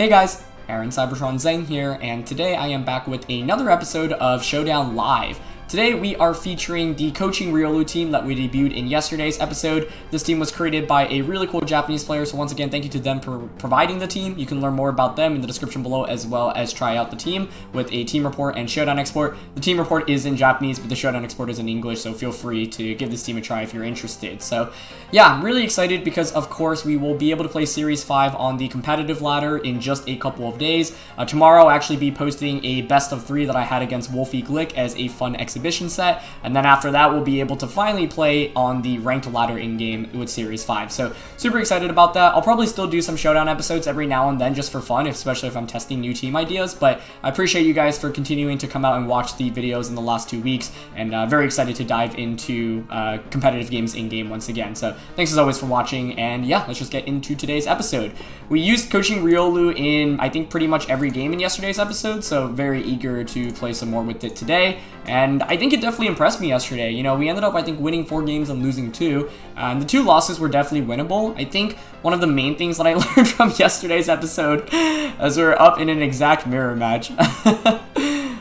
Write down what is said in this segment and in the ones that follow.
Hey guys, Aaron Cybertron Zeng here, and today I am back with another episode of Showdown Live. Today we are featuring the Coaching Riolu team that we debuted in yesterday's episode. This team was created by a really cool Japanese player, so once again thank you to them for providing the team. You can learn more about them in the description below, as well as try out the team with a team report and Showdown export. The team report is in Japanese, but the Showdown export is in English, so feel free to give this team a try if you're interested. So yeah, I'm really excited because of course we will be able to play Series 5 on the competitive ladder in just a couple of days. Tomorrow I'll actually be posting a best of 3 that I had against Wolfie Glick as a fun exhibition set, and then after that we'll be able to finally play on the ranked ladder in-game with Series 5. So super excited about that. I'll probably still do some Showdown episodes every now and then just for fun, especially if I'm testing new team ideas, but I appreciate you guys for continuing to come out and watch the videos in the last 2 weeks, and very excited to dive into competitive games in-game once again. So thanks as always for watching, and yeah, let's just get into today's episode. We used Coaching Riolu in, I think, pretty much every game in yesterday's episode, so very eager to play some more with it today, and I think it definitely impressed me yesterday. You know, we ended up, I think, winning 4 games and losing 2, and the 2 losses were definitely winnable. I think one of the main things that I learned from yesterday's episode, as we were up in an exact mirror match, I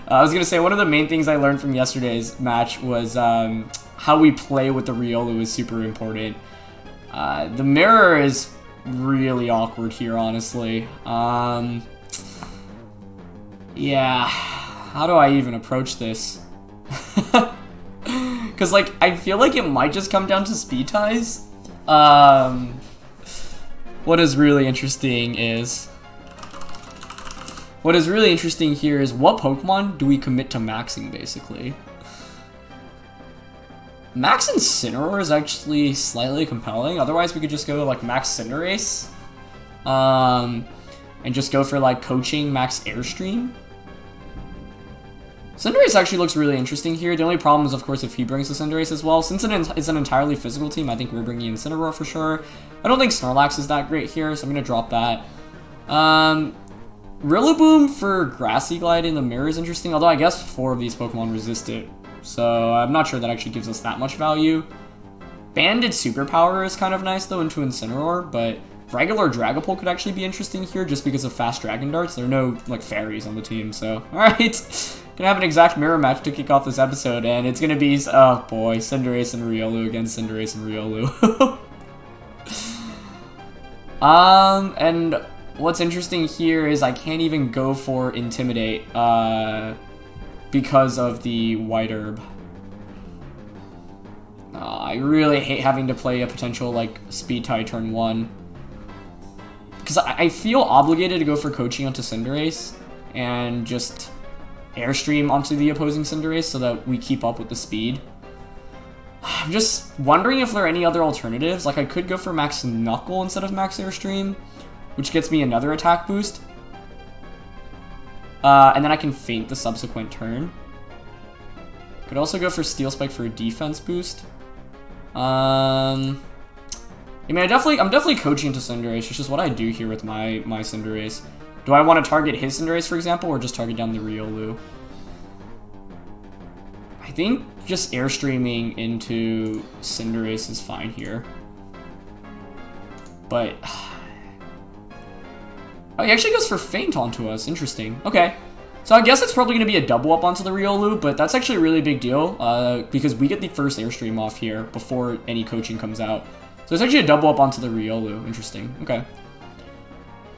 was going to say one of the main things I learned from yesterday's match was how we play with the Riolu is super important. The mirror is really awkward here, honestly. Yeah, how do I even approach this? Because, like, I feel like it might just come down to speed ties. What is really interesting here is what Pokemon do we commit to maxing, basically. Max Incineroar is actually slightly compelling. Otherwise, we could just go, like, Max Cinderace. And just go for, like, Coaching Max Airstream. Cinderace actually looks really interesting here. The only problem is, of course, if he brings the Cinderace as well. Since it's an entirely physical team, I think we're bringing Incineroar for sure. I don't think Snorlax is that great here, so I'm going to drop that. Rillaboom for Grassy Glide in the mirror is interesting, although I guess 4 of these Pokemon resist it, so I'm not sure that actually gives us that much value. Banded Superpower is kind of nice, though, into Incineroar, but regular Dragapult could actually be interesting here just because of fast Dragon Darts. There are no, like, fairies on the team, so alright. Gonna have an exact mirror match to kick off this episode, and it's gonna be, oh boy, Cinderace and Riolu against Cinderace and Riolu. And what's interesting here is I can't even go for Intimidate, because of the White Herb. I really hate having to play a potential, like, Speed tie turn 1. Because I feel obligated to go for Coaching onto Cinderace, and just Airstream onto the opposing Cinderace so that we keep up with the speed. I'm just wondering if there are any other alternatives. Like, I could go for Max Knuckle instead of Max Airstream, which gets me another attack boost. And then I can feint the subsequent turn. Could also go for Steel Spike for a defense boost. I mean, I'm definitely Coaching into Cinderace. It's just what I do here with my Cinderace. Do I want to target his Cinderace, for example, or just target down the Riolu? I think just Airstreaming into Cinderace is fine here. But oh, he actually goes for Feint onto us. Interesting. Okay. So I guess it's probably going to be a double up onto the Riolu, but that's actually a really big deal because we get the first Airstream off here before any Coaching comes out. So it's actually a double up onto the Riolu. Interesting. Okay.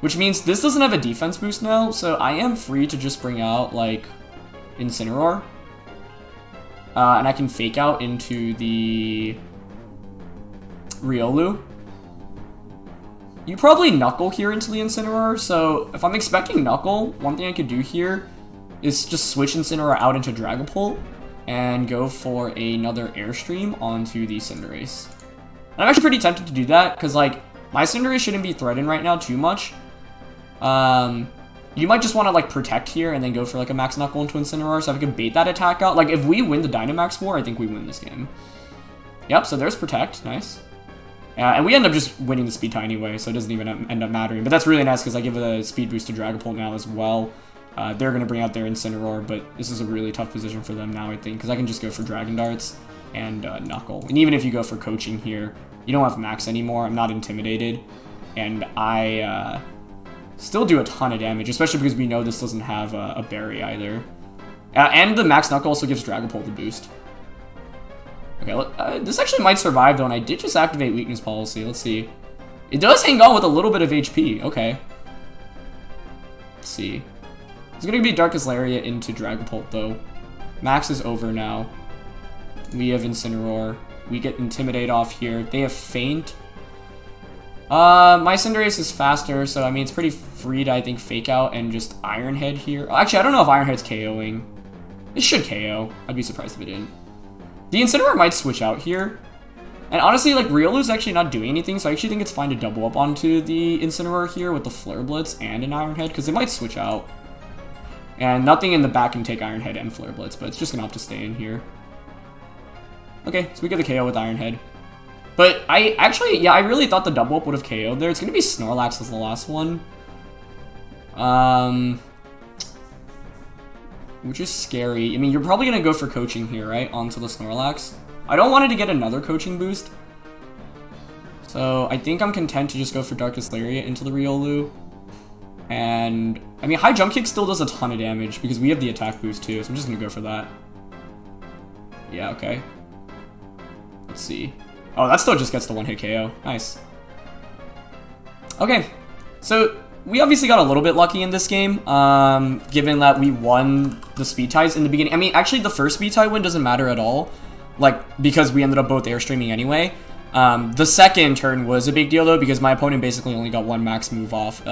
Which means this doesn't have a defense boost now, so I am free to just bring out, like, Incineroar. And I can fake out into the Riolu. You probably Knuckle here into the Incineroar, so if I'm expecting Knuckle, one thing I could do here is just switch Incineroar out into Dragapult and go for another Airstream onto the Cinderace. And I'm actually pretty tempted to do that, because, like, my Cinderace shouldn't be threatened right now too much. You might just want to, like, protect here and then go for, like, a Max Knuckle into Incineroar, so if I can bait that attack out. Like, if we win the Dynamax War, I think we win this game. Yep, so there's Protect. Nice. And we end up just winning the speed tie anyway, so it doesn't even end up mattering. But that's really nice because I give a speed boost to Dragapult now as well. They're going to bring out their Incineroar, but this is a really tough position for them now, I think, because I can just go for Dragon Darts and Knuckle. And even if you go for Coaching here, you don't have Max anymore. I'm not intimidated. And I Still do a ton of damage, especially because we know this doesn't have a berry either. And the Max Knuckle also gives Dragapult the boost. Okay, this actually might survive though, and I did just activate Weakness Policy. Let's see. It does hang on with a little bit of HP. Okay. Let's see. It's gonna be Darkest Lariat into Dragapult though. Max is over now. We have Incineroar. We get Intimidate off here. They have Feint. My Cinderace is faster, so I mean it's pretty free to I think Fake Out and just Iron Head here. Actually, I don't know if Iron Head's KOing. It should KO. I'd be surprised if it didn't. The Incineroar might switch out here. And honestly, like, Riolu's actually not doing anything, so I actually think it's fine to double up onto the Incineroar here with the Flare Blitz and an Iron Head, because they might switch out. And nothing in the back can take Iron Head and Flare Blitz, but it's just going to have to stay in here. Okay, so we get the KO with Iron Head. But I really thought the double up would have KO'd there. It's going to be Snorlax as the last one. Which is scary. I mean, you're probably going to go for Coaching here, right? Onto the Snorlax. I don't want it to get another Coaching boost. So I think I'm content to just go for Darkest Lariat into the Riolu. And, I mean, High Jump Kick still does a ton of damage because we have the attack boost too. So I'm just going to go for that. Yeah, okay. Let's see. Oh, that still just gets the one-hit KO. Nice. Okay. So we obviously got a little bit lucky in this game, given that we won the speed ties in the beginning. I mean, actually, the first speed tie win doesn't matter at all, like, because we ended up both airstreaming anyway. The second turn was a big deal, though, because my opponent basically only got one max move off.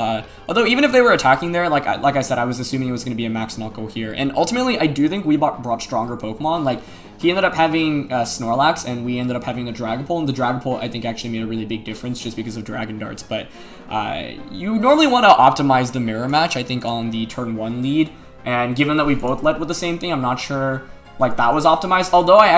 Although, even if they were attacking there, like I said, I was assuming it was going to be a Max Knuckle here. And ultimately, I do think we brought stronger Pokemon. Like, he ended up having Snorlax, and we ended up having a Dragapult. And the Dragapult, I think, actually made a really big difference just because of Dragon Darts. But you normally want to optimize the mirror match, I think, on the turn 1 lead. And given that we both led with the same thing, I'm not sure like that was optimized. Although I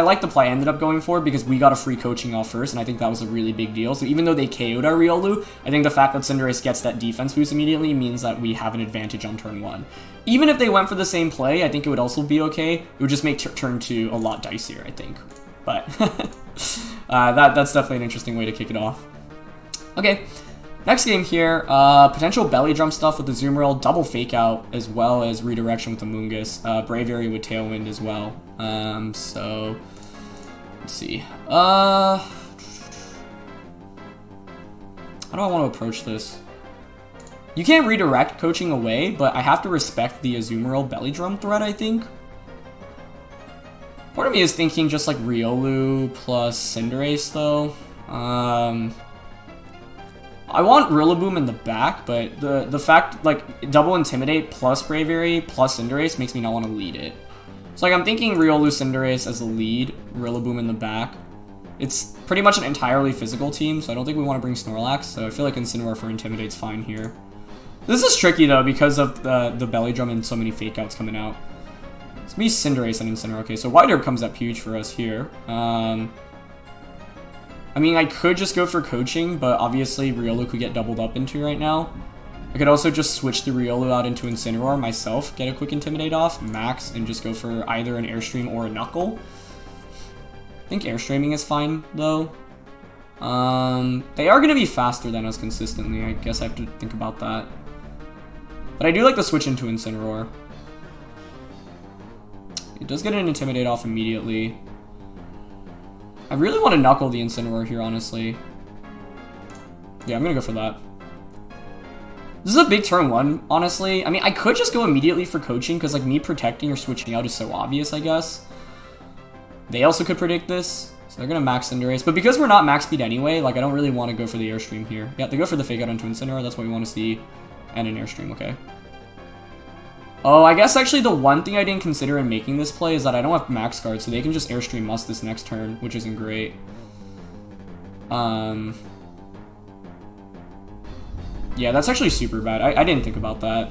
like the play I ended up going for because we got a free Coaching off first, and I think that was a really big deal. So even though they KO'd our Riolu, I think the fact that Cinderace gets that defense boost immediately means that we have an advantage on turn 1. Even if they went for the same play, I think it would also be okay. It would just make turn 2 a lot dicier, I think. But that's definitely an interesting way to kick it off. Okay. Next game here, potential belly drum stuff with the Azumarill, double Fake Out, as well as redirection with the Mungus, Braviary with Tailwind as well. So, let's see. How do I want to approach this? You can't redirect Coaching away, but I have to respect the Azumarill belly drum threat, I think. Part of me is thinking just like Riolu plus Cinderace, though. I want Rillaboom in the back, but the fact, like, double Intimidate plus Braviary plus Cinderace makes me not want to lead it. So, like, I'm thinking Riolu Cinderace as the lead, Rillaboom in the back. It's pretty much an entirely physical team, so I don't think we want to bring Snorlax, so I feel like Incineroar for Intimidate's fine here. This is tricky, though, because of the belly drum and so many Fake Outs coming out. It's me, Cinderace, and Incineroar. Okay, so Wide Herb comes up huge for us here. I mean, I could just go for Coaching, but obviously Riolu could get doubled up into right now. I could also just switch the Riolu out into Incineroar myself, get a quick Intimidate off, max, and just go for either an Airstream or a Knuckle. I think Airstreaming is fine, though. They are going to be faster than us consistently. I guess I have to think about that. But I do like the switch into Incineroar. It does get an Intimidate off immediately. I really want to Knuckle the Incineroar here, honestly. Yeah, I'm going to go for that. This is a big turn 1, honestly. I mean, I could just go immediately for Coaching, because, like, me protecting or switching out is so obvious, I guess. They also could predict this, so they're going to max Cinderace. But because we're not max speed anyway, like, I don't really want to go for the Airstream here. Yeah, they go for the Fake Out onto Incineroar. That's what we want to see. And an Airstream, okay. Oh, I guess actually the one thing I didn't consider in making this play is that I don't have Max Guard, so they can just Airstream us this next turn, which isn't great. Yeah, that's actually super bad. I didn't think about that.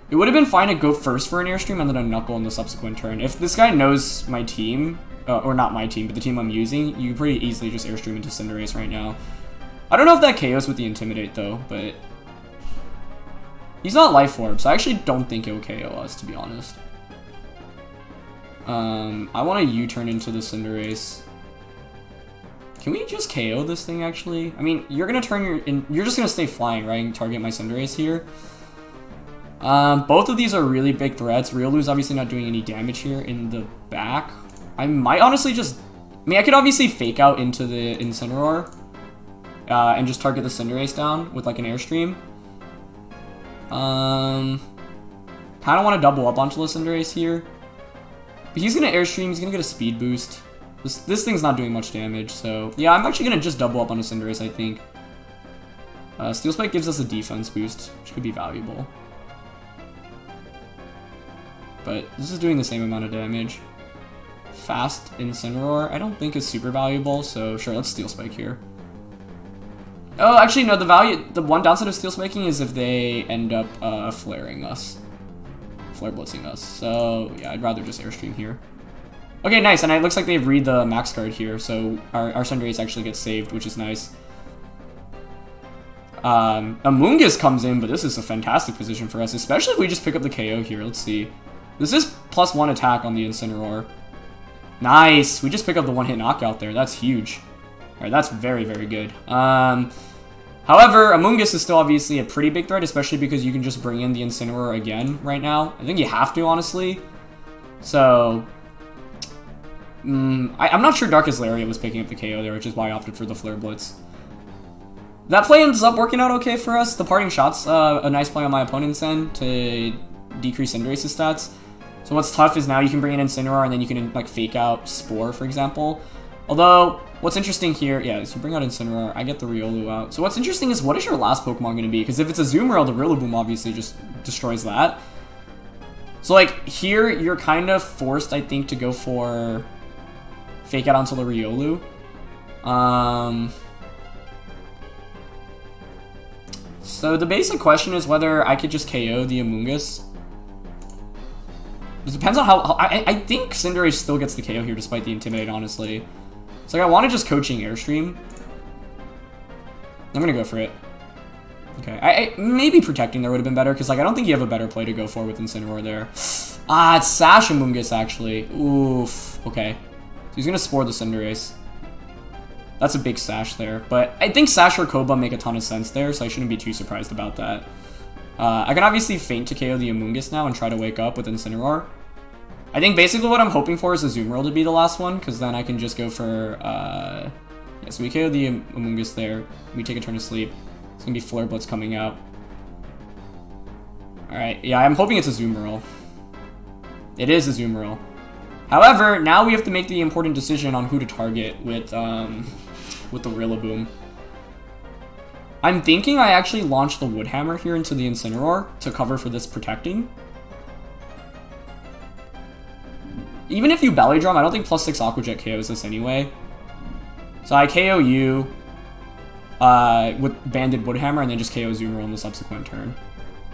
It would have been fine to go first for an Airstream and then a Knuckle in the subsequent turn. If this guy knows my team, or not my team, but the team I'm using, you pretty easily just Airstream into Cinderace right now. I don't know if that KOs with the Intimidate, though, but he's not Life Orb, so I actually don't think it'll KO us, to be honest. I want to U-turn into the Cinderace. Can we just KO this thing, actually? I mean, you're gonna turn you're just gonna stay flying, right, and target my Cinderace here. Both of these are really big threats. Riolu's obviously not doing any damage here in the back. I might honestly just... I mean, I could obviously fake out into the Incineroar and just target the Cinderace down with, like, an Airstream. Kind of want to double up onto the Cinderace here. But he's going to Airstream. He's going to get a speed boost. This thing's not doing much damage, so... Yeah, I'm actually going to just double up on a Cinderace, I think. Steel Spike gives us a defense boost, which could be valuable. But this is doing the same amount of damage. Fast Incineroar, I don't think is super valuable, so sure, let's Steel Spike here. Oh, actually, no, the one downside of Steel Spiking is if they end up flaring us. Flare Blitzing us. So, yeah, I'd rather just Airstream here. Okay, nice, and it looks like they've read the max card here, so our Cinderace actually gets saved, which is nice. Amoonguss comes in, but this is a fantastic position for us, especially if we just pick up the KO here. Let's see. This is +1 attack on the Incineroar. Nice! We just pick up the one-hit knockout there. That's huge. Alright, that's very, very good. However, Amoonguss is still obviously a pretty big threat, especially because you can just bring in the Incineroar again right now. I think you have to, honestly. So... I'm not sure Darkest Lariat was picking up the KO there, which is why I opted for the Flare Blitz. That play ends up working out okay for us. The Parting Shot's a nice play on my opponent's end to decrease Cinderace's stats. So what's tough is now you can bring in Incineroar and then you can like fake out Spore, for example. Although, what's interesting here, yeah, is you bring out Incineroar, I get the Riolu out. So what's interesting is what is your last Pokemon going to be? Because if it's a Azumarill, the Rillaboom obviously just destroys that. So like here, you're kind of forced, I think, to go for fake out onto the Riolu. So the basic question is whether I could just KO the Amoonguss. It depends on how... I think Cinderace still gets the KO here despite the Intimidate, honestly. So like, I want to just Coaching Airstream. I'm going to go for it. Okay. Maybe Protecting there would have been better, because like, I don't think you have a better play to go for with Incineroar there. Ah, it's Sash Amoonguss, actually. Oof. Okay. So he's going to Spore the Cinderace. That's a big Sash there. But I think Sash or Koba make a ton of sense there, so I shouldn't be too surprised about that. I can obviously feint to KO the Amoonguss now and try to wake up with Incineroar. I think basically what I'm hoping for is a Azumarill to be the last one, because then I can just go for... yeah, so we KO the Amoonguss there. We take a turn to sleep. It's going to be Flare Blitz coming out. Alright, yeah, I'm hoping it's a Azumarill. It is a Azumarill. However, now we have to make the important decision on who to target with the Rillaboom. I'm thinking I actually launch the Wood Hammer here into the Incineroar to cover for this Protecting. Even if you Belly Drum, I don't think +6 Aqua Jet KOs this anyway. So I KO you with Banded Wood Hammer and then just KO Azumarill in the subsequent turn.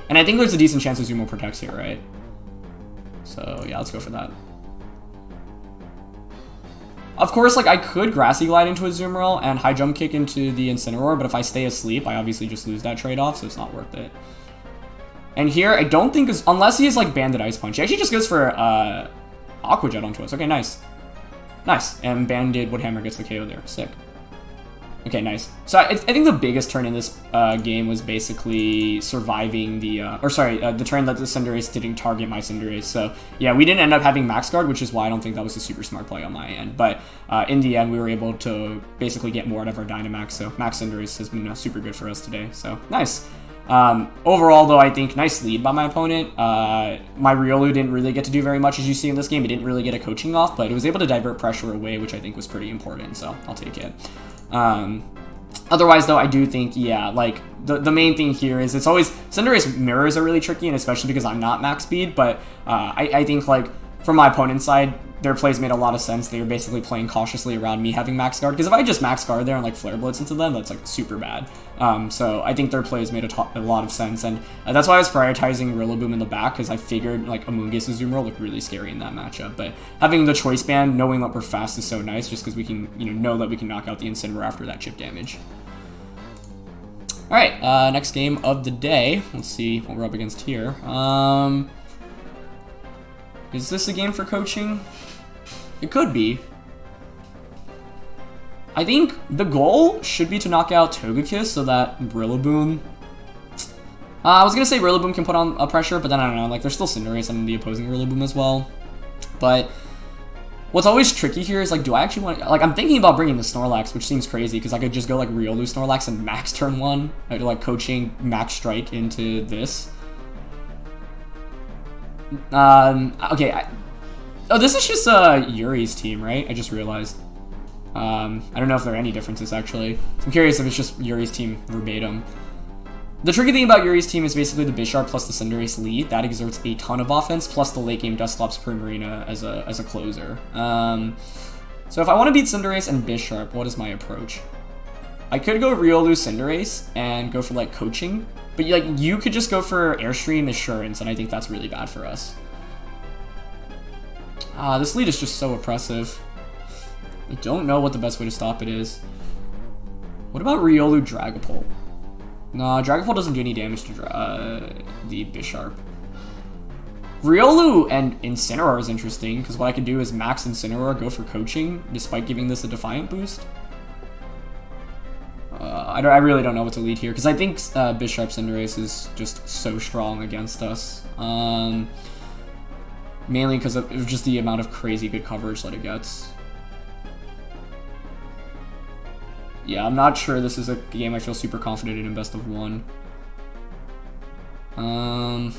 And I think there's a decent chance Azumarill protects here, right? So yeah, let's go for that. Of course, like, I could Grassy Glide into Azumarill and High Jump Kick into the Incineroar, but if I stay asleep, I obviously just lose that trade-off, so it's not worth it. And here, I don't think, unless he is, like, Banded Ice Punch. He actually just goes for Aqua Jet onto us. Okay, nice. Nice. And Banded Wood Hammer gets the KO there. Sick. Okay, nice. So I think the biggest turn in this game was basically surviving the turn that the Cinderace didn't target my Cinderace. So yeah, we didn't end up having Max Guard, which is why I don't think that was a super smart play on my end. But in the end, we were able to basically get more out of our Dynamax. So Max Cinderace has been super good for us today. So nice. Overall, though, I think nice lead by my opponent. My Riolu didn't really get to do very much, as you see in this game. He didn't really get a coaching off, but it was able to divert pressure away, which I think was pretty important. So I'll take it. Otherwise, though, I do think, yeah, like, the main thing here is it's always... Cinderace mirrors are really tricky, and especially because I'm not max speed, but I think, like, from my opponent's side, their plays made a lot of sense. They were basically playing cautiously around me having max guard, because if I just max guard there and, like, Flare Blitz into them, that's, like, super bad. So I think their plays made a lot of sense, and that's why I was prioritizing Rillaboom in the back, because I figured, like, Amoonguss and Azumarill looked really scary in that matchup. But having the Choice Band, knowing that we're fast is so nice, just because we can, know that we can knock out the Incineroar after that chip damage. Alright, next game of the day. Let's see what we're up against here. Is this a game for coaching? It could be. I think the goal should be to knock out Togekiss so that Rillaboom... I was going to say Rillaboom can put on a pressure, but then I don't know. Like, there's still Cinderace on the opposing Rillaboom as well. But what's always tricky here is, like, do I actually want... Like, I'm thinking about bringing the Snorlax, which seems crazy, because I could just go, like, Riolu Snorlax and max turn 1. Like, coaching max strike into this. Okay. Oh, this is just Yuri's team, right? I just realized. I don't know if there are any differences, actually. So I'm curious if it's just Yuri's team verbatim. The tricky thing about Yuri's team is basically the Bisharp plus the Cinderace lead. That exerts a ton of offense, plus the late game Dusclops Primarina as a closer. So if I want to beat Cinderace and Bisharp, what is my approach? I could go Riolu Cinderace and go for, like, coaching. But, like, you could just go for Airstream Assurance, and I think that's really bad for us. This lead is just so oppressive. I don't know what the best way to stop it is. What about Riolu Dragapult? No, Dragapult doesn't do any damage to the Bisharp. Riolu and Incineroar is interesting, because what I could do is max Incineroar, go for coaching, despite giving this a Defiant boost. I really don't know what to lead here, because I think Bisharp Cinderace is just so strong against us. Mainly because of just the amount of crazy good coverage that it gets. Yeah, I'm not sure this is a game I feel super confident in best of 1. I'm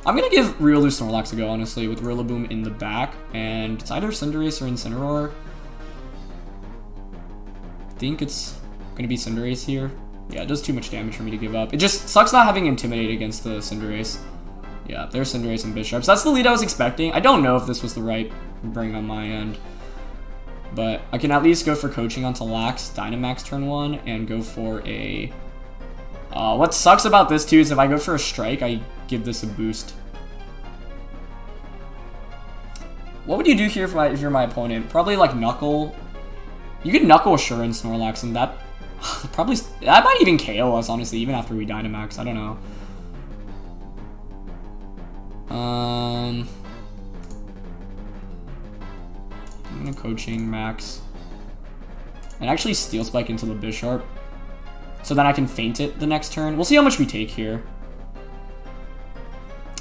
gonna give Riolu Snorlax a go, honestly, with Rillaboom in the back, and it's either Cinderace or Incineroar. I think it's gonna be Cinderace here. Yeah, it does too much damage for me to give up. It just sucks not having Intimidate against the Cinderace. Yeah, there's Cinderace and Bisharp. So that's the lead I was expecting. I don't know if this was the right bring on my end. But I can at least go for coaching onto Lax, Dynamax turn 1, and go for a... what sucks about this, too, is if I go for a strike, I give this a boost. What would you do here if you're my opponent? Probably, like, Knuckle. You could Knuckle Assurance Snorlax, and that... probably... That might even KO us, honestly, even after we Dynamax. I don't know. I'm gonna coaching max and actually Steel Spike into the Bisharp, so then I can feint it the next turn. We'll see how much we take here.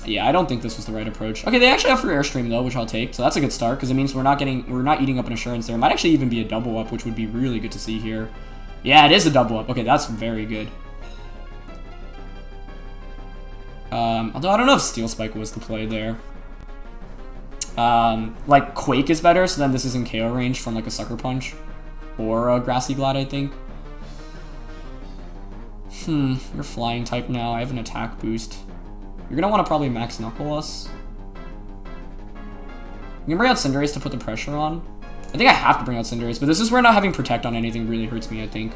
Yeah, I don't think this was the right approach. Okay, they actually have for Airstream though, which I'll take, so that's a good start because it means we're not eating up an Assurance there. It might actually even be a double up, which would be really good to see here. Yeah, it is a double up. Okay, that's very good. Although I don't know if Steel Spike was the play there. Like, Quake is better, so then this is in KO range from, like, a Sucker Punch. Or a Grassy Glide, I think. You're Flying type now. I have an attack boost. You're gonna want to probably Max Knuckle us. You can bring out Cinderace to put the pressure on. I think I have to bring out Cinderace, but this is where not having Protect on anything really hurts me, I think.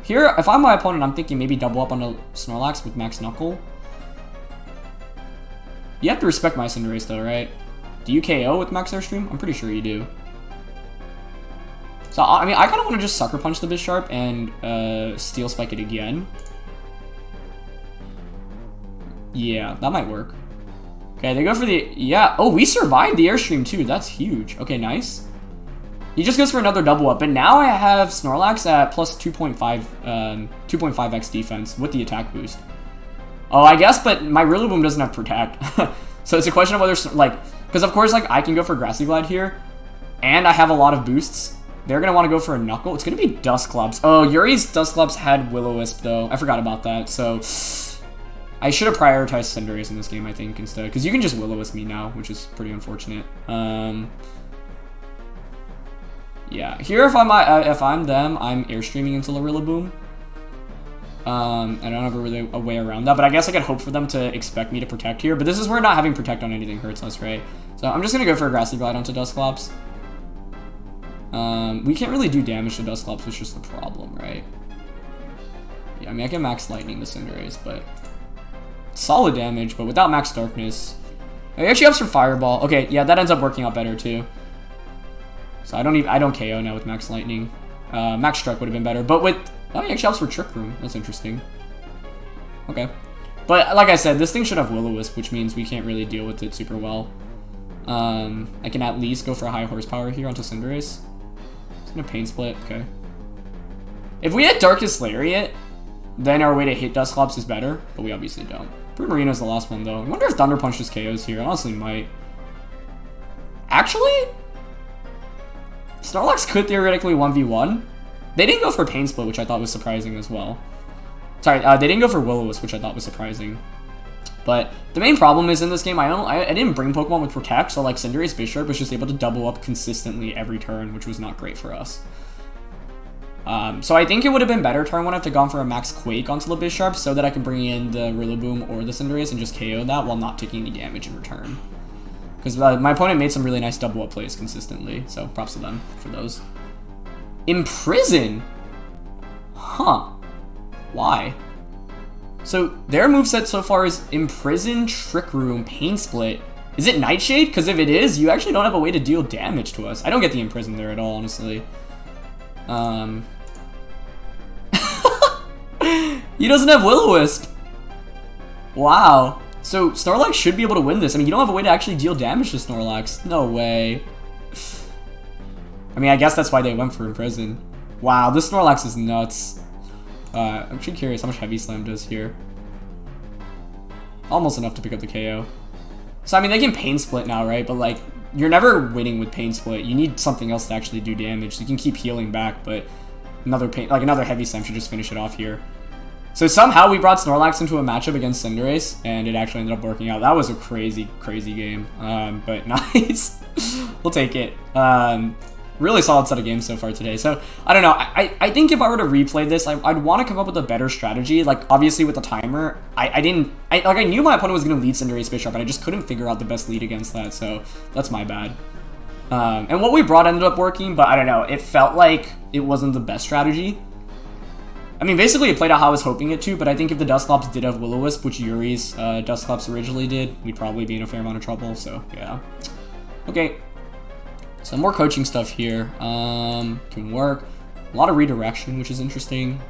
Here, if I'm my opponent, I'm thinking maybe double up on the Snorlax with Max Knuckle. You have to respect my Cinderace though, right? Do you KO with Max Airstream? I'm pretty sure you do. So, I mean, I kind of want to just Sucker Punch the Bisharp and Steel Spike it again. Yeah, that might work. Okay, they go for the... Yeah. Oh, we survived the Airstream too. That's huge. Okay, nice. He just goes for another double up, but now I have Snorlax at plus 2.5x defense with the attack boost. Oh, I guess, but my Rillaboom doesn't have Protect. So it's a question of whether, like, because of course, like, I can go for Grassy Glide here, and I have a lot of boosts. They're going to want to go for a Knuckle. It's going to be Dusclops. Oh, Yuri's Dusclops had Will-O-Wisp, though. I forgot about that, so I should have prioritized Cinderace in this game, I think, instead, because you can just Will-O-Wisp me now, which is pretty unfortunate. Yeah, here if I'm them, I'm Airstreaming into the Rillaboom. I don't have really a way around that, but I guess I could hope for them to expect me to Protect here. But this is where not having Protect on anything hurts us, right? So I'm just going to go for a Grassy Glide onto Dusclops. We can't really do damage to Dusclops, which is the problem, right? Yeah, I mean, I can Max Lightning the Cinderace, but solid damage, but without Max Darkness. He actually ups for Fireball. Okay, yeah, that ends up working out better, too. So I don't KO now with Max Lightning. Max Strike would have been better, but with... Oh, he actually helps for Trick Room. That's interesting. Okay. But like I said, this thing should have Will-O-Wisp, which means we can't really deal with it super well. I can at least go for a high horsepower here onto Cinderace. It's gonna Pain Split, okay. If we had Darkest Lariat, then our way to hit Dusclops is better, but we obviously don't. Marino's the last one, though. I wonder if Thunder Punch just KOs here. Honestly, might. Actually? Snorlax could theoretically 1v1. They didn't go for Pain Split, which I thought was surprising as well. Sorry, they didn't go for Will-O-Wisp, which I thought was surprising. But the main problem is in this game, I didn't bring Pokemon with Protect, so like Cinderace Bisharp was just able to double up consistently every turn, which was not great for us. So I think it would have been better turn 1 if I had gone for a Max Quake onto the Bisharp so that I can bring in the Rillaboom or the Cinderace and just KO that while not taking any damage in return. Because my opponent made some really nice double up plays consistently, so props to them for those. Imprison? Huh. Why? So their moveset so far is Imprison, Trick Room, Pain Split. Is it Nightshade? Because if it is, you actually don't have a way to deal damage to us. I don't get the Imprison there at all, honestly. He doesn't have Will-O-Wisp. Wow. So Snorlax should be able to win this. I mean, you don't have a way to actually deal damage to Snorlax. No way. I mean, I guess that's why they went for Imprison. Wow, this Snorlax is nuts. I'm actually curious how much Heavy Slam does here. Almost enough to pick up the KO. So, I mean, they can Pain Split now, right? But, like, you're never winning with Pain Split. You need something else to actually do damage. So you can keep healing back, but another Heavy Slam should just finish it off here. So somehow we brought Snorlax into a matchup against Cinderace, and it actually ended up working out. That was a crazy, crazy game, but nice. We'll take it. Really solid set of games so far today. So, I don't know. I think if I were to replay this, I'd want to come up with a better strategy. Like, obviously with the timer, I knew my opponent was going to lead Cinderace Bisharp, but I just couldn't figure out the best lead against that, so that's my bad. And what we brought ended up working, but I don't know. It felt like it wasn't the best strategy. I mean, basically it played out how I was hoping it to, but I think if the Dusclops did have Will-O-Wisp, which Yuri's Dusclops originally did, we'd probably be in a fair amount of trouble, so yeah. Okay. Some more coaching stuff here. Can work. A lot of redirection, which is interesting.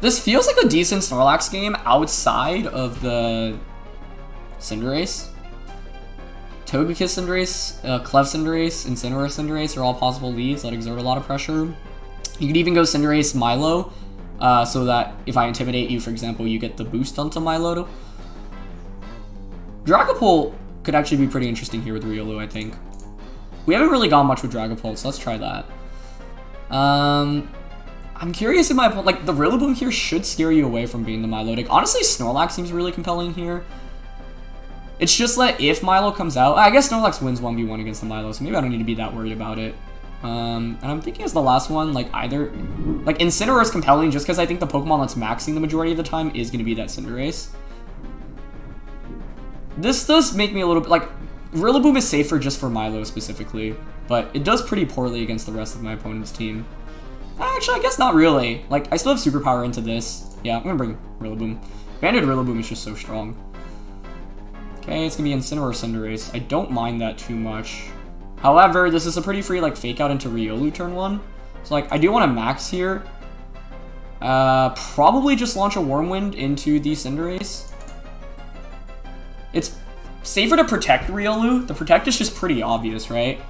This feels like a decent Snorlax game outside of the Cinderace. Togekiss Cinderace, Clef Cinderace, Incineroar Cinderace are all possible leads that exert a lot of pressure. You could even go Cinderace Milo, so that if I Intimidate you, for example, you get the boost onto Milo. Dragapult could actually be pretty interesting here with Riolu, I think. We haven't really gone much with Dragapult, so let's try that. I'm curious if my opponent, like, the Rillaboom here should scare you away from being the Milotic. Honestly, Snorlax seems really compelling here. It's just that if Milo comes out, I guess Snorlax wins 1v1 against the Milo, so maybe I don't need to be that worried about it. And I'm thinking as the last one, like, either, like, Incineroar is compelling just because I think the Pokemon that's maxing the majority of the time is going to be that Cinderace. This does make me a little bit, like, Rillaboom is safer just for Milo specifically, but it does pretty poorly against the rest of my opponent's team. Actually, I guess not really. Like, I still have Superpower into this. Yeah, I'm gonna bring Rillaboom. Banded Rillaboom is just so strong. Okay, it's gonna be Incineroar Cinderace. I don't mind that too much. However, this is a pretty free, like, fake out into Riolu turn 1. So, like, I do want to max here. Probably just launch a Wormwind into the Cinderace. It's safer to protect Riolu. The protect is just pretty obvious, right?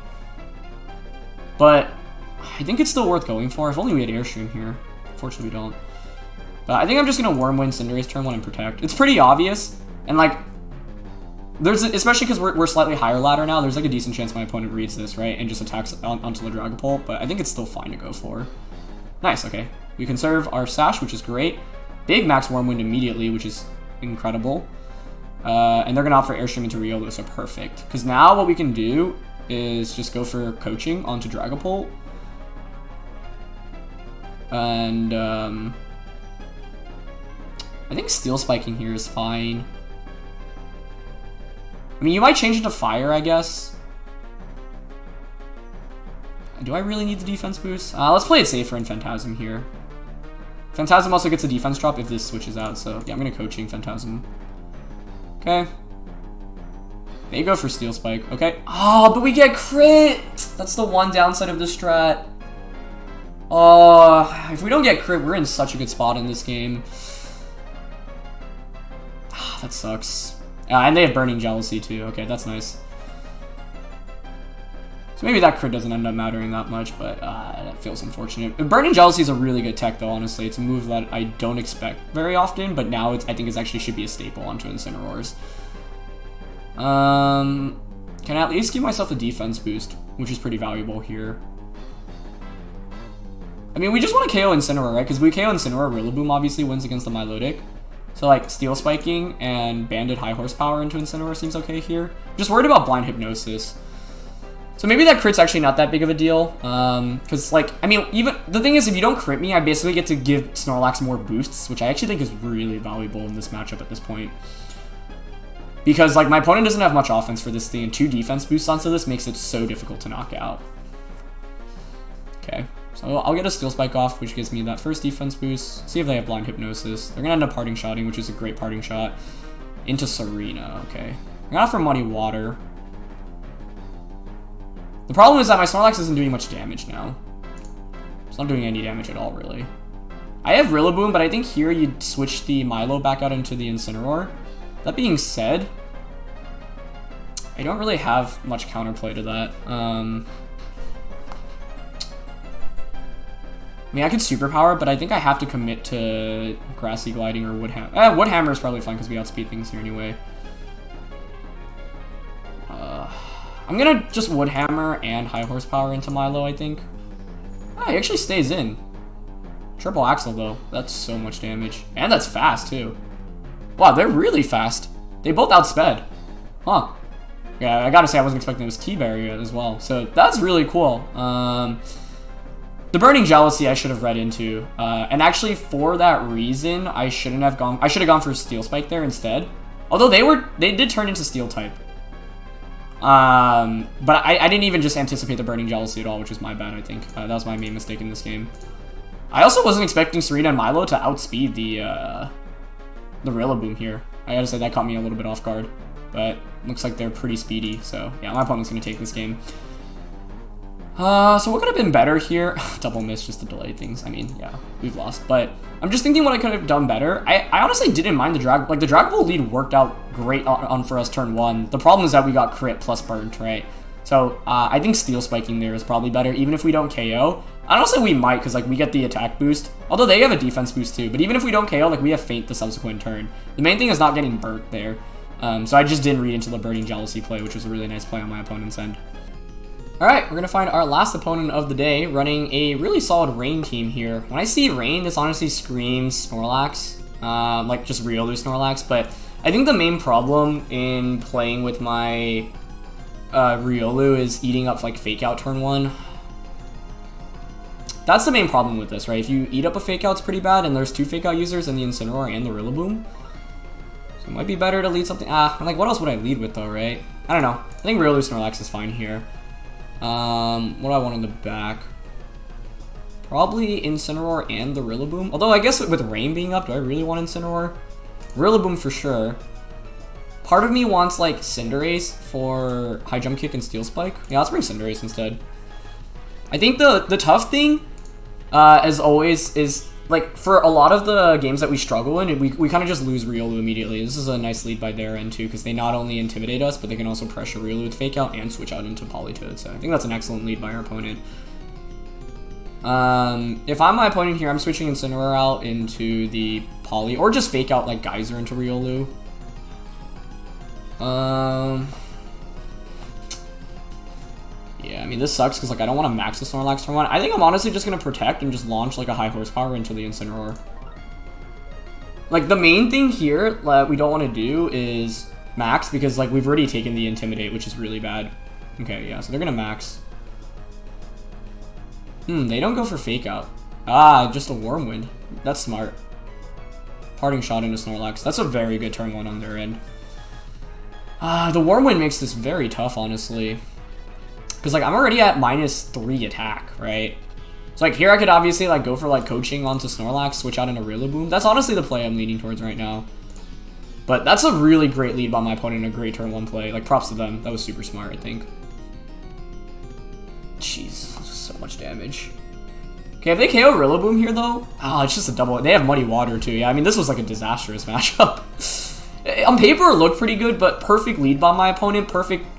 But I think it's still worth going for. If only we had Airstream here. Unfortunately, we don't. But I think I'm just going to Wormwind Cinderace turn 1 and protect. It's pretty obvious. And, like, there's, especially because we're slightly higher ladder now, there's, like, a decent chance my opponent reads this, right? And just attacks onto the Dragapult. But I think it's still fine to go for. Nice, okay. We conserve our Sash, which is great. Big max Wormwind immediately, which is incredible. And they're going to opt for Airstream into Riolu, so perfect. Because now what we can do is just go for Coaching onto Dragapult. And, I think Steel Spiking here is fine. I mean, you might change it to Fire, I guess. Do I really need the defense boost? Let's play it safer in Phantasm here. Phantasm also gets a defense drop if this switches out, so yeah, I'm going to Coaching Phantasm. Okay. They go for Steel Spike. Okay. Oh, but we get crit! That's the one downside of this strat. Oh, if we don't get crit, we're in such a good spot in this game. That sucks. And they have Burning Jealousy too. Okay, that's nice. So maybe that crit doesn't end up mattering that much, but that feels unfortunate. Burning Jealousy is a really good tech, though, honestly. It's a move that I don't expect very often, but now I think it actually should be a staple onto Incineroars. Can I at least give myself a defense boost, which is pretty valuable here. I mean, we just want to KO Incineroar, right? Because we KO Incineroar, Rillaboom obviously wins against the Milotic. So, like, Steel Spiking and Banded High Horsepower into Incineroar seems okay here. Just worried about Blind Hypnosis. So maybe that crit's actually not that big of a deal. Because, like, I mean, even the thing is, if you don't crit me, I basically get to give Snorlax more boosts, which I actually think is really valuable in this matchup at this point. Because, like, my opponent doesn't have much offense for this thing, and 2 defense boosts onto this makes it so difficult to knock out. Okay. So I'll get a Steel Spike off, which gives me that first defense boost. See if they have Blind Hypnosis. They're going to end up parting shotting, which is a great parting shot. Into Serena, okay. I'm going to offer Muddy Water. The problem is that my Snorlax isn't doing much damage now. It's not doing any damage at all, really. I have Rillaboom, but I think here you'd switch the Milo back out into the Incineroar. That being said, I don't really have much counterplay to that. I mean, I could Superpower, but I think I have to commit to Grassy Gliding or Wood Hammer. Wood Hammer is probably fine because we outspeed things here anyway. I'm going to just Wood Hammer and High Horsepower into Milo, I think. Ah, he actually stays in. Triple Axle, though. That's so much damage. And that's fast, too. Wow, they're really fast. They both outsped. Huh. Yeah, I gotta say, I wasn't expecting this Key Barrier as well. So, that's really cool. The Burning Jealousy I should have read into, and actually for that reason I should have gone for Steel Spike there instead. Although they did turn into Steel type. But I didn't even just anticipate the Burning Jealousy at all, which was my bad, I think. That was my main mistake in this game. I also wasn't expecting Serena and Milo to outspeed the Rillaboom here. I gotta say that caught me a little bit off guard, but looks like they're pretty speedy. So yeah, my opponent's gonna take this game. So what could have been better here? Double miss just to delay things. I mean, yeah, we've lost. But I'm just thinking what I could have done better. I honestly didn't mind the drag. Like, the Dragon Ball lead worked out great on for us turn 1. The problem is that we got crit plus burnt, right? So I think Steel Spiking there is probably better, even if we don't KO. I don't say we might, because, like, we get the attack boost. Although they have a defense boost, too. But even if we don't KO, like, we have Feint the subsequent turn. The main thing is not getting burnt there. So I just didn't read into the Burning Jealousy play, which was a really nice play on my opponent's end. Alright, we're going to find our last opponent of the day, running a really solid Rain team here. When I see Rain, this honestly screams Snorlax, like just Riolu Snorlax, but I think the main problem in playing with my Riolu is eating up like Fake Out turn 1. That's the main problem with this, right? If you eat up a Fake Out, it's pretty bad, and there's 2 Fake Out users in the Incineroar and the Rillaboom. So it might be better to lead something. Like, what else would I lead with though, right? I don't know. I think Riolu Snorlax is fine here. What do I want on the back? Probably Incineroar and the Rillaboom. Although I guess with Rain being up, do I really want Incineroar? Rillaboom for sure. Part of me wants like Cinderace for High Jump Kick and Steel Spike. Yeah, let's bring Cinderace instead. I think the tough thing, as always, is like for a lot of the games that we struggle in, we kind of just lose Riolu immediately. This is a nice lead by their end too, because they not only intimidate us, but they can also pressure Riolu with Fake Out and switch out into Politoed. So I think that's an excellent lead by our opponent. If I'm my opponent here, I'm switching Incineroar out into the Poly, or just Fake Out like Geyser into Riolu. Yeah, I mean, this sucks because, like, I don't want to max the Snorlax turn 1. I think I'm honestly just going to protect and just launch, like, a High Horsepower into the Incineroar. Like, the main thing here that we don't want to do is max because, like, we've already taken the Intimidate, which is really bad. Okay, yeah, so they're going to max. They don't go for Fake Out. Just a Wormwind. That's smart. Parting Shot into Snorlax. That's a very good turn 1 on their end. The Wormwind makes this very tough, honestly. Because, like, I'm already at -3 attack, right? So, like, here I could obviously, like, go for, like, coaching onto Snorlax, switch out into Rillaboom. That's honestly the play I'm leaning towards right now. But that's a really great lead by my opponent, a great turn 1 play. Like, props to them. That was super smart, I think. Jeez, so much damage. Okay, if they KO Rillaboom here, though... it's just a double... They have Muddy Water, too. Yeah, I mean, this was, like, a disastrous matchup. On paper, it looked pretty good, but perfect lead by my opponent. Perfect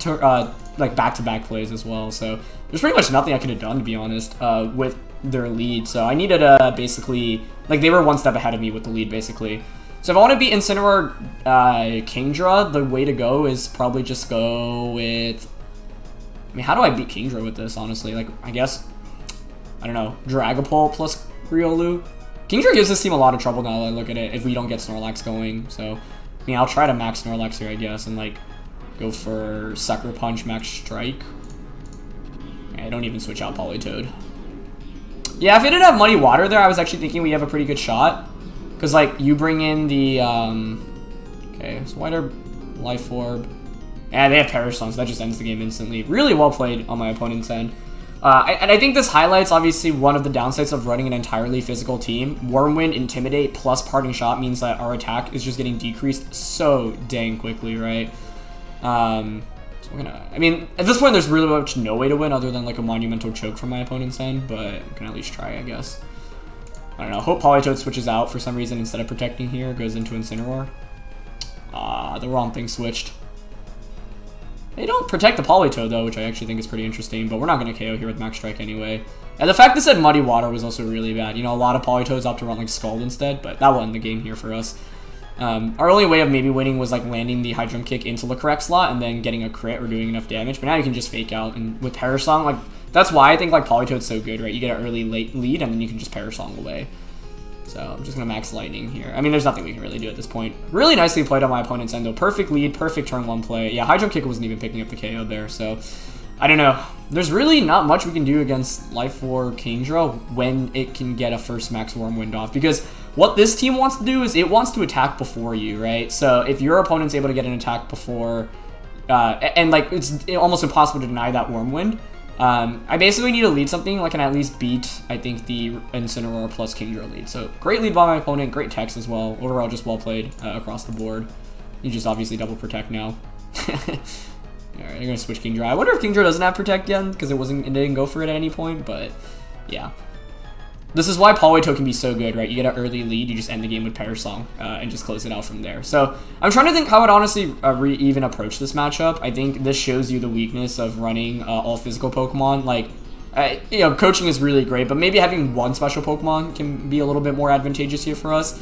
like back-to-back plays as well. So there's pretty much nothing I could have done, to be honest, with their lead. So I needed to basically, like, they were one step ahead of me with the lead, basically. So if I want to beat Incineroar Kingdra, the way to go is probably just go with... I mean, how do I beat Kingdra with this, honestly? Like, I guess, I don't know, Dragapult plus Riolu. Kingdra gives this team a lot of trouble now that I look at it if we don't get Snorlax going. So, I mean, I'll try to max Snorlax here, I guess, and, like, go for Sucker Punch, Max Strike. I don't even switch out Politoed. Yeah, if it didn't have Muddy Water there, I was actually thinking we have a pretty good shot. Because, like, you bring in the, okay, so Wider, Life Orb. Yeah, they have Perish Song, so that just ends the game instantly. Really well played on my opponent's end. And I think this highlights, obviously, one of the downsides of running an entirely physical team. Wormwind, Intimidate, plus Parting Shot means that our attack is just getting decreased so dang quickly, right? So we're gonna... I mean, at this point, there's really much no way to win other than, like, a Monumental Choke from my opponent's end, but we can at least try, I guess. I don't know. Hope Politoed switches out for some reason instead of protecting here. Goes into Incineroar. The wrong thing switched. They don't protect the Politoed, though, which I actually think is pretty interesting. But we're not going to KO here with Max Strike anyway. And the fact this said Muddy Water was also really bad. You know, a lot of Politoeds opt to run, like, Scald instead. But that will end the game here for us. Our only way of maybe winning was, like, landing the High Jump Kick into the correct slot and then getting a crit or doing enough damage. But now you can just fake out. And with Perish Song, like... That's why I think, like, Politoed's so good, right? You get an early late lead, and then you can just Perish Song away. So I'm just going to max Lightning here. I mean, there's nothing we can really do at this point. Really nicely played on my opponent's end, though. Perfect lead, perfect turn 1 play. Yeah, High Jump Kick wasn't even picking up the KO there, so... I don't know. There's really not much we can do against Life Orb Kingdra when it can get a first max Wormwind off. Because what this team wants to do is it wants to attack before you, right? So if your opponent's able to get an attack before... and, like, it's almost impossible to deny that Wormwind. I basically need to lead something like can at least beat, I think, the Incineroar plus Kingdra lead. So great lead by my opponent, great text as well. Overall, just well played across the board. You just obviously double protect now. Alright, I'm gonna switch Kingdra. I wonder if Kingdra doesn't have protect yet because it didn't go for it at any point, but yeah. This is why Politoed can be so good, right? You get an early lead, you just end the game with Perish Song and just close it out from there. So I'm trying to think how I'd honestly even approach this matchup. I think this shows you the weakness of running all physical Pokemon. Like, you know, coaching is really great, but maybe having one special Pokemon can be a little bit more advantageous here for us.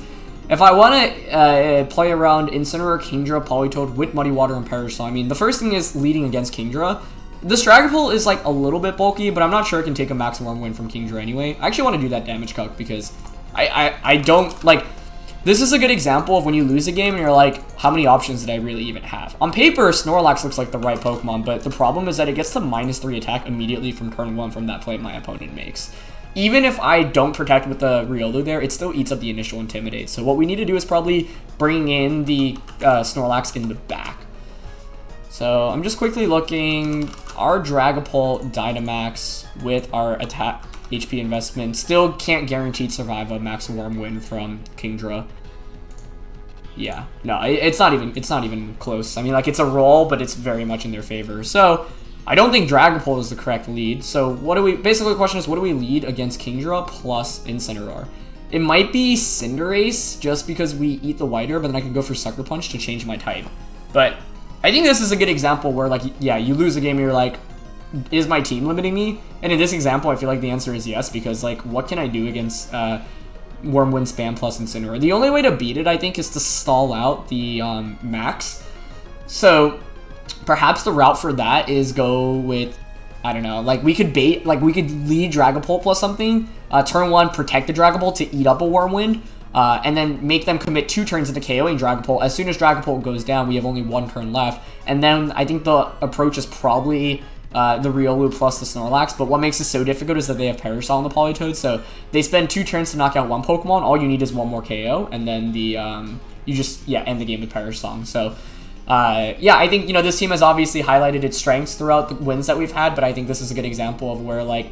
If I want to play around Incineroar, Kingdra, Politoed with Muddy Water and Perish Song, I mean, the first thing is leading against Kingdra. This Dragapult is, like, a little bit bulky, but I'm not sure it can take a max Wormwind from Kingdra anyway. I actually want to do that damage calc because I don't, like, this is a good example of when you lose a game and you're like, how many options did I really even have? On paper, Snorlax looks like the right Pokemon, but the problem is that it gets the -3 attack immediately from turn 1 from that play my opponent makes. Even if I don't protect with the Riolu there, it still eats up the initial Intimidate. So what we need to do is probably bring in the Snorlax in the back. So I'm just quickly looking. Our Dragapult Dynamax with our attack HP investment still can't guarantee survive a max Wormwind from Kingdra. Yeah, no, it's not even close. I mean, like, it's a roll, but it's very much in their favor. So I don't think Dragapult is the correct lead. So what do we? Basically, the question is, what do we lead against Kingdra plus Incineroar? It might be Cinderace just because we eat the Wider, but then I can go for Sucker Punch to change my type. But I think this is a good example where, like, yeah, you lose a game and you're like, is my team limiting me? And in this example, I feel like the answer is yes, because, like, what can I do against Wormwind Spam plus Incineroar? The only way to beat it, I think, is to stall out the max. So perhaps the route for that is go with, I don't know, like, we could bait, like, we could lead Dragapult plus something, turn 1, protect the Dragapult to eat up a Wormwind, and then make them commit 2 turns into KOing Dragapult. As soon as Dragapult goes down, we have only 1 turn left. And then I think the approach is probably the Riolu plus the Snorlax. But what makes it so difficult is that they have Perish Song on the Politoed. So they spend 2 turns to knock out 1 Pokemon. All you need is 1 more KO. And then the you just, yeah, end the game with Perish Song. So yeah, I think, you know, this team has obviously highlighted its strengths throughout the wins that we've had, but I think this is a good example of where, like,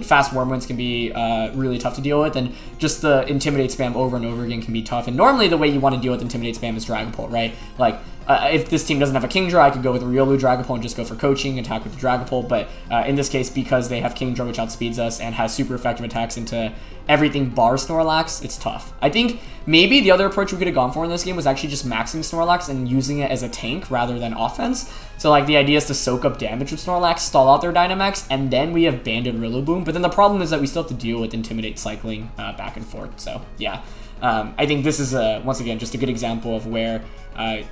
fast Wormwinds can be really tough to deal with, and just the Intimidate spam over and over again can be tough. And normally the way you want to deal with Intimidate spam is Dragapult, right? Like, if this team doesn't have a Kingdra, I could go with Riolu Dragapult and just go for coaching, attack with the Dragapult, but in this case, because they have Kingdra, which outspeeds us and has super effective attacks into everything bar Snorlax, it's tough. I think maybe the other approach we could have gone for in this game was actually just maxing Snorlax and using it as a tank rather than offense. So like the idea is to soak up damage with Snorlax, stall out their Dynamax, and then we have Banded Rillaboom. But then the problem is that we still have to deal with Intimidate cycling back and forth. So yeah, I think this is once again just a good example of where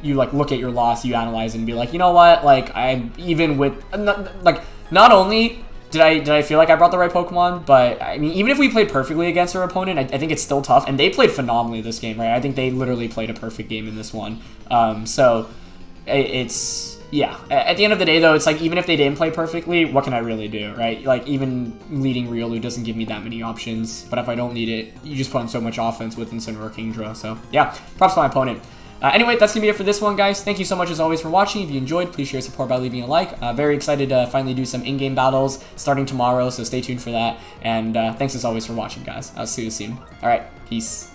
you like look at your loss, you analyze and be like, you know what, like I'm even with not only did I feel like I brought the right Pokemon, but I mean, even if we played perfectly against our opponent, I think it's still tough. And they played phenomenally this game, right? I think they literally played a perfect game in this one. So it's, yeah. At the end of the day, though, it's like, even if they didn't play perfectly, what can I really do, right? Like, even leading Riolu doesn't give me that many options. But if I don't need it, you just put on so much offense with Incineroar Kingdra. So, yeah, props to my opponent. Anyway, that's going to be it for this one, guys. Thank you so much, as always, for watching. If you enjoyed, please show your support by leaving a like. Very excited to finally do some in-game battles starting tomorrow, so stay tuned for that. And thanks, as always, for watching, guys. I'll see you soon. All right, peace.